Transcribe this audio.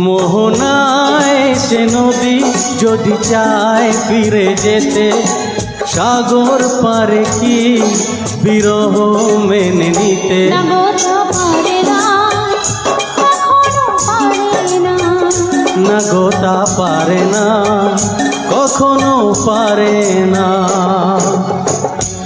মোহনায় সে নদী যদি চায় ফিরে যেতে, সাগর পারে কি বিরহ মেনে নিতে? না গো তা পারে না, কখনো পারে না।